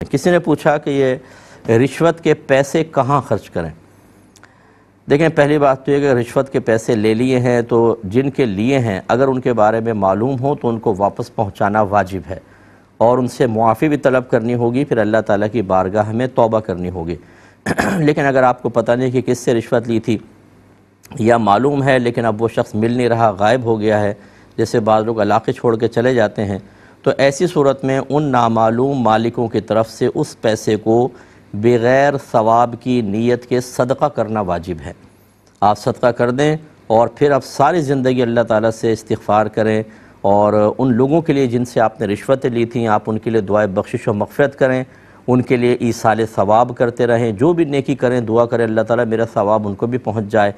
کسی نے پوچھا کہ یہ رشوت کے پیسے کہاں خرچ کریں؟ دیکھیں، پہلی بات تو یہ کہ رشوت کے پیسے لے لیے ہیں تو جن کے لیے ہیں اگر ان کے بارے میں معلوم ہو تو ان کو واپس پہنچانا واجب ہے اور ان سے معافی بھی طلب کرنی ہوگی، پھر اللہ تعالیٰ کی بارگاہ میں توبہ کرنی ہوگی۔ لیکن اگر آپ کو پتہ نہیں کہ کس سے رشوت لی تھی یا معلوم ہے لیکن اب وہ شخص مل نہیں رہا، غائب ہو گیا ہے، جیسے بعض لوگ علاقے چھوڑ کے چلے جاتے ہیں، تو ایسی صورت میں ان نامعلوم مالکوں کی طرف سے اس پیسے کو بغیر ثواب کی نیت کے صدقہ کرنا واجب ہے۔ آپ صدقہ کر دیں اور پھر آپ ساری زندگی اللہ تعالیٰ سے استغفار کریں اور ان لوگوں کے لیے جن سے آپ نے رشوتیں لی تھیں آپ ان کے لیے دعائے بخشش و مغفرت کریں، ان کے لیے ایصال ثواب کرتے رہیں، جو بھی نیکی کریں دعا کریں اللہ تعالیٰ میرا ثواب ان کو بھی پہنچ جائے،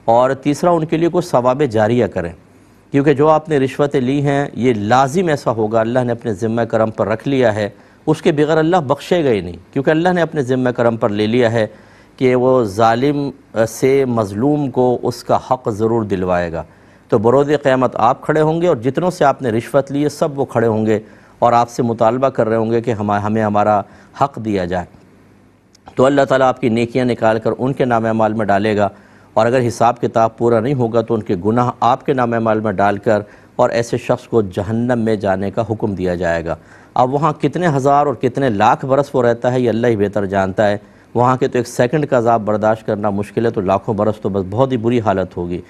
اور تیسرا ان کے لیے کوئی ثواب جاریہ کریں، کیونکہ جو آپ نے رشوتیں لی ہیں یہ لازم ایسا ہوگا، اللہ نے اپنے ذمہ کرم پر رکھ لیا ہے، اس کے بغیر اللہ بخشے گا ہی نہیں، کیونکہ اللہ نے اپنے ذمہ کرم پر لے لیا ہے کہ وہ ظالم سے مظلوم کو اس کا حق ضرور دلوائے گا۔ تو بروز قیامت آپ کھڑے ہوں گے اور جتنوں سے آپ نے رشوت لی ہے سب وہ کھڑے ہوں گے اور آپ سے مطالبہ کر رہے ہوں گے کہ ہمیں ہمارا حق دیا جائے۔ تو اللہ تعالیٰ آپ کی نیکیاں نکال کر ان کے نام اعمال میں ڈالے گا، اور اگر حساب کتاب پورا نہیں ہوگا تو ان کے گناہ آپ کے نام اعمال میں ڈال کر اور ایسے شخص کو جہنم میں جانے کا حکم دیا جائے گا۔ اب وہاں کتنے ہزار اور کتنے لاکھ برس وہ رہتا ہے یہ اللہ ہی بہتر جانتا ہے، وہاں کے تو ایک سیکنڈ کا عذاب برداشت کرنا مشکل ہے، تو لاکھوں برس تو بس بہت ہی بری حالت ہوگی۔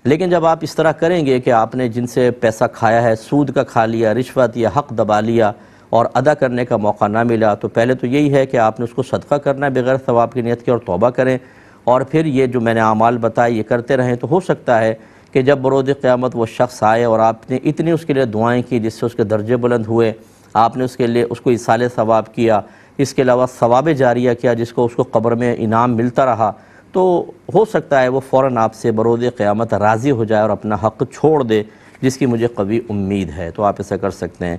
لیکن جب آپ اس طرح کریں گے کہ آپ نے جن سے پیسہ کھایا ہے، سود کا کھا لیا، رشوت یا حق دبا لیا اور ادا کرنے کا موقع نہ ملا، تو پہلے تو یہی ہے کہ آپ نے اس کو صدقہ کرنا ہے بغیر ثواب کی نیت کے اور توبہ کریں، اور پھر یہ جو میں نے اعمال بتائے یہ کرتے رہیں، تو ہو سکتا ہے کہ جب بروز قیامت وہ شخص آئے اور آپ نے اتنی اس کے لیے دعائیں کی جس سے اس کے درجے بلند ہوئے، آپ نے اس کے لیے اس کو ایصال ثواب کیا، اس کے علاوہ ثواب جاریہ کیا جس کو اس کو قبر میں انعام ملتا رہا، تو ہو سکتا ہے وہ فوراً آپ سے بروز قیامت راضی ہو جائے اور اپنا حق چھوڑ دے، جس کی مجھے قوی امید ہے۔ تو آپ ایسا کر سکتے ہیں۔